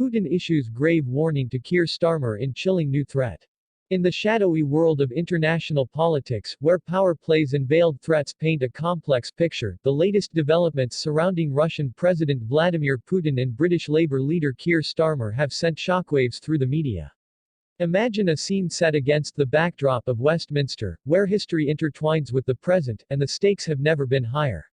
Putin issues grave warning to Keir Starmer in chilling new threat. In the shadowy world of international politics, where power plays and veiled threats paint a complex picture, the latest developments surrounding Russian President Vladimir Putin and British Labour leader Keir Starmer have sent shockwaves through the media. Imagine a scene set against the backdrop of Westminster, where history intertwines with the present, and the stakes have never been higher.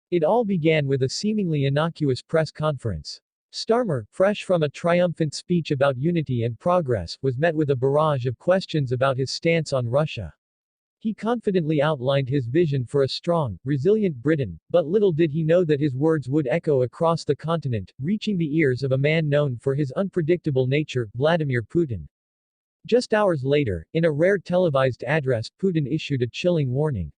It all began with a seemingly innocuous press conference. Starmer, fresh from a triumphant speech about unity and progress, was met with a barrage of questions about his stance on Russia. He confidently outlined his vision for a strong, resilient Britain, but little did he know that his words would echo across the continent, reaching the ears of a man known for his unpredictable nature, Vladimir Putin. Just hours later, in a rare televised address, Putin issued a chilling warning.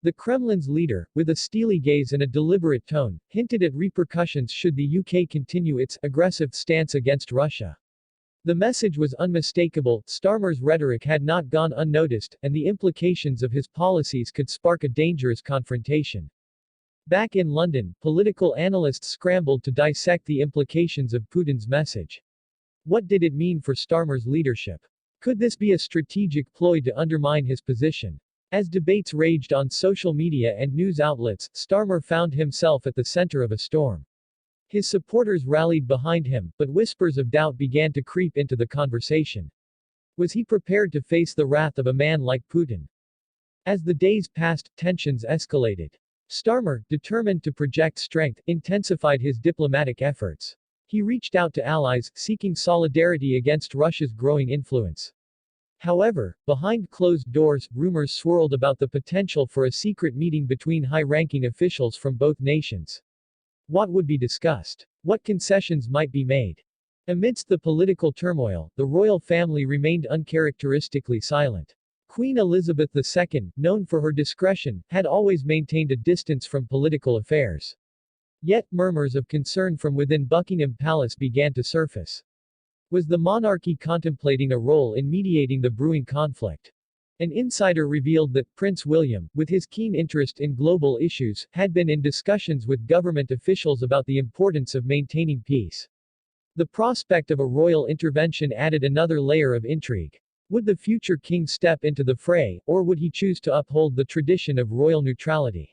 The Kremlin's leader, with a steely gaze and a deliberate tone, hinted at repercussions should the UK continue its aggressive stance against Russia. The message was unmistakable. Starmer's rhetoric had not gone unnoticed, and the implications of his policies could spark a dangerous confrontation. Back in London, political analysts scrambled to dissect the implications of Putin's message. What did it mean for Starmer's leadership? Could this be a strategic ploy to undermine his position? As debates raged on social media and news outlets, Starmer found himself at the center of a storm. His supporters rallied behind him, but whispers of doubt began to creep into the conversation. Was he prepared to face the wrath of a man like Putin? As the days passed, tensions escalated. Starmer, determined to project strength, intensified his diplomatic efforts. He reached out to allies, seeking solidarity against Russia's growing influence. However, behind closed doors, rumors swirled about the potential for a secret meeting between high-ranking officials from both nations. What would be discussed? What concessions might be made? Amidst the political turmoil, the royal family remained uncharacteristically silent. Queen Elizabeth II, known for her discretion, had always maintained a distance from political affairs. Yet, murmurs of concern from within Buckingham Palace began to surface. Was the monarchy contemplating a role in mediating the brewing conflict? An insider revealed that Prince William, with his keen interest in global issues, had been in discussions with government officials about the importance of maintaining peace. The prospect of a royal intervention added another layer of intrigue. Would the future king step into the fray, or would he choose to uphold the tradition of royal neutrality?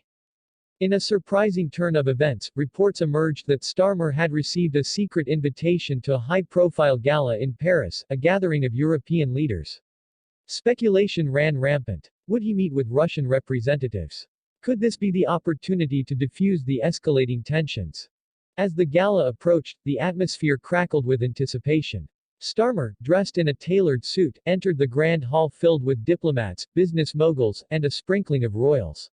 In a surprising turn of events, reports emerged that Starmer had received a secret invitation to a high-profile gala in Paris, a gathering of European leaders. Speculation ran rampant. Would he meet with Russian representatives? Could this be the opportunity to diffuse the escalating tensions? As the gala approached, the atmosphere crackled with anticipation. Starmer, dressed in a tailored suit, entered the grand hall filled with diplomats, business moguls, and a sprinkling of royals.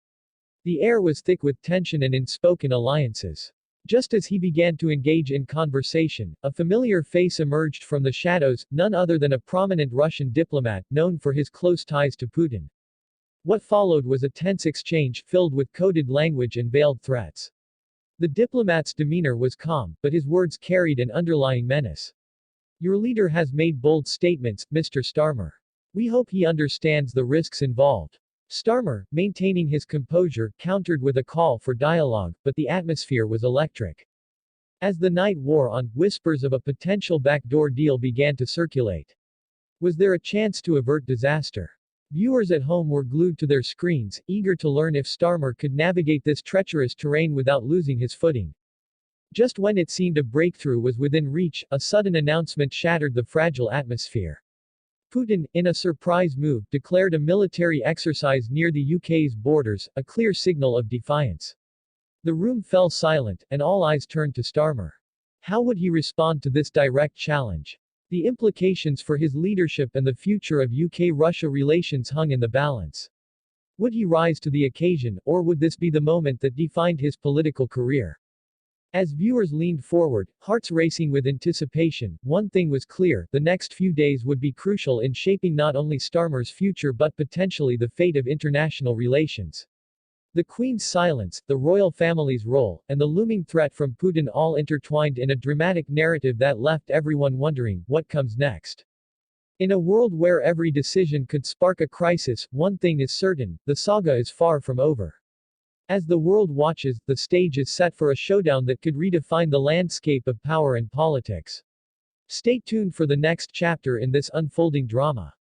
The air was thick with tension and unspoken alliances. Just as he began to engage in conversation, a familiar face emerged from the shadows, none other than a prominent Russian diplomat, known for his close ties to Putin. What followed was a tense exchange, filled with coded language and veiled threats. The diplomat's demeanor was calm, but his words carried an underlying menace. "Your leader has made bold statements, Mr. Starmer. We hope he understands the risks involved." Starmer, maintaining his composure, countered with a call for dialogue, but the atmosphere was electric. As the night wore on, whispers of a potential backdoor deal began to circulate. Was there a chance to avert disaster? Viewers at home were glued to their screens, eager to learn if Starmer could navigate this treacherous terrain without losing his footing. Just when it seemed a breakthrough was within reach, a sudden announcement shattered the fragile atmosphere. Putin, in a surprise move, declared a military exercise near the UK's borders, a clear signal of defiance. The room fell silent, and all eyes turned to Starmer. How would he respond to this direct challenge? The implications for his leadership and the future of UK-Russia relations hung in the balance. Would he rise to the occasion, or would this be the moment that defined his political career? As viewers leaned forward, hearts racing with anticipation, one thing was clear: the next few days would be crucial in shaping not only Starmer's future but potentially the fate of international relations. The Queen's silence, the royal family's role, and the looming threat from Putin all intertwined in a dramatic narrative that left everyone wondering, what comes next? In a world where every decision could spark a crisis, one thing is certain: the saga is far from over. As the world watches, the stage is set for a showdown that could redefine the landscape of power and politics. Stay tuned for the next chapter in this unfolding drama.